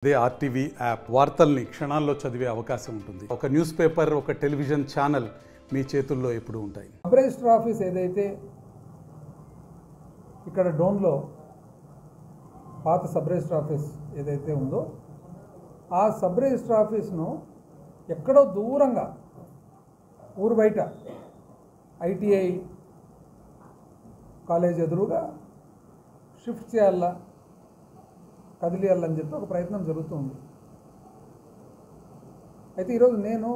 అదే RTV app వార్తల్ని క్షణాల్లో చదివే అవకాశం ఉంటుంది. ఒక న్యూస్ పేపర్, ఒక టెలివిజన్ ఛానల్ మీ చేతుల్లో ఎప్పుడూ ఉంటాయి. సబ్ రిజిస్టర్ ఆఫీస్ ఏదైతే ఇక్కడ డోన్లో పాత సబ్ రిజిస్టర్ ఆఫీస్ ఏదైతే ఉందో ఆ సబ్ రిజిస్టర్ ఆఫీస్ను ఎక్కడో దూరంగా ఊరు బయట ఐటీఐ కాలేజ్ ఎదురుగా షిఫ్ట్ చేయాలా, కదిలియాలని చెప్పి ఒక ప్రయత్నం జరుగుతుంది. అయితే ఈరోజు నేను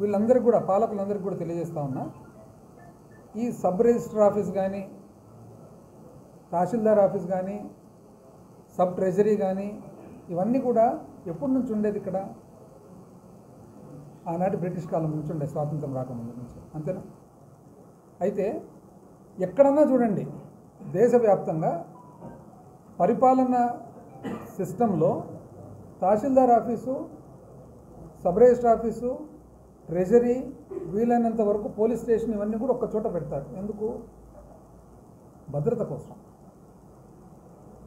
వీళ్ళందరికీ కూడా, పాలకులందరికీ కూడా తెలియజేస్తా ఉన్నా, ఈ సబ్ రిజిస్టర్ ఆఫీస్ కానీ, తహసీల్దార్ ఆఫీస్ కానీ, సబ్ ట్రెజరీ కానీ, ఇవన్నీ కూడా ఎప్పటి నుంచి ఉండేది ఇక్కడ? ఆనాటి బ్రిటిష్ కాలం నుంచి ఉండే, స్వాతంత్రం రాకముందు నుంచి, అంతేనా? అయితే ఎక్కడన్నా చూడండి, దేశవ్యాప్తంగా పరిపాలన సిస్టంలో tahsildar office, sub register office, treasury, వీలైనంత వరకు పోలీస్ స్టేషన్, ఇవన్నీ కూడా ఒక్క చోట పెడతారు. ఎందుకు? భద్రత కోసం.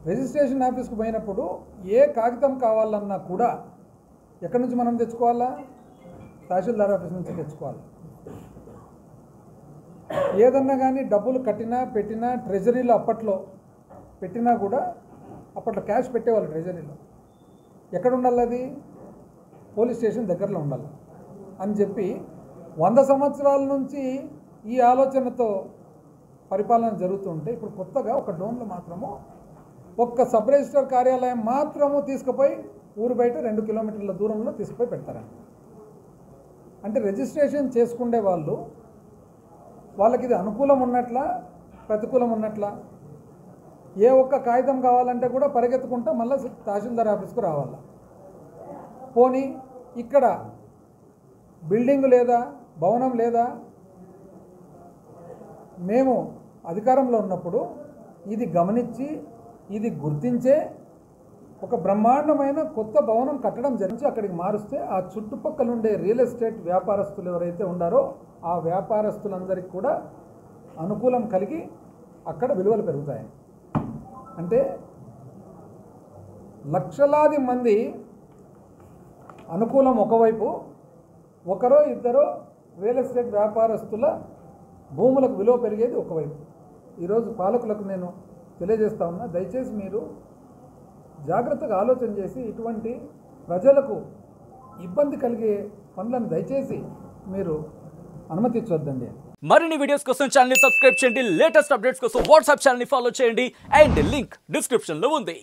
రిజిస్ట్రేషన్ ఆఫీస్కి పోయినప్పుడు ఏ కాగితం కావాలన్నా కూడా ఎక్కడి నుంచి మనం తెచ్చుకోవాలా? తహసీల్దార్ ఆఫీస్ నుంచి తెచ్చుకోవాలి. ఏదన్నా కానీ డబ్బులు కట్టినా పెట్టినా, ట్రెజరీలో అప్పట్లో పెట్టినా కూడా, అప్పట్లో క్యాష్ పెట్టేవాళ్ళు ట్రెజరీలో. ఎక్కడ ఉండాలి? అది పోలీస్ స్టేషన్ దగ్గరలో ఉండాలి అని చెప్పి 100 సంవత్సరాల నుంచి ఈ ఆలోచనతో పరిపాలన జరుగుతుంటే, ఇప్పుడు కొత్తగా ఒక డోన్లో మాత్రము ఒక్క సబ్ రిజిస్టర్ కార్యాలయం మాత్రము తీసుకుపోయి ఊరు బయట 2 కిలోమీటర్ల దూరంలో తీసుకుపోయి పెడతారండి. అంటే రిజిస్ట్రేషన్ చేసుకునే వాళ్ళకి ఇది అనుకూలం ఉన్నట్లా, ప్రతికూలం ఉన్నట్లా? ఏ ఒక్క కాగితం కావాలంటే కూడా పరిగెత్తుకుంటా మళ్ళీ తహసీల్దార్ ఆఫీస్కు రావాలా. పోనీ ఇక్కడ బిల్డింగ్ లేదా, భవనం లేదా? మేము అధికారంలో ఉన్నప్పుడు ఇది గమనించి, ఇది గుర్తించే ఒక బ్రహ్మాండమైన కొత్త భవనం కట్టడం జరిగించి అక్కడికి మారుస్తే, ఆ చుట్టుపక్కల ఉండే రియల్ ఎస్టేట్ వ్యాపారస్తులు ఎవరైతే ఉండారో ఆ వ్యాపారస్తులందరికీ కూడా అనుకూలం కలిగి అక్కడ విలువలు పెరుగుతాయి. అంటే లక్షలాది మంది అనుకూలం ఒకవైపు, ఒకరో ఇద్దరో రియల్ ఎస్టేట్ వ్యాపారస్తుల భూములకు విలువ పెరిగేది ఒకవైపు. ఈరోజు పాలకులకు నేను తెలియజేస్తా ఉన్నా, దయచేసి మీరు జాగ్రత్తగా ఆలోచన చేసి ఇటువంటి ప్రజలకు ఇబ్బంది కలిగే పనులను దయచేసి మీరు అనుమతించవద్దండి. మరిన్ని వీడియోస్ కోసం ఛానల్ ని సబ్స్క్రైబ్ చేయండి. లేటెస్ట్ అప్డేట్స్ కోసం వాట్సాప్ ఛానల్ ని ఫాలో చేయండి. అండ్ లింక్ డిస్క్రిప్షన్ లో ఉంది.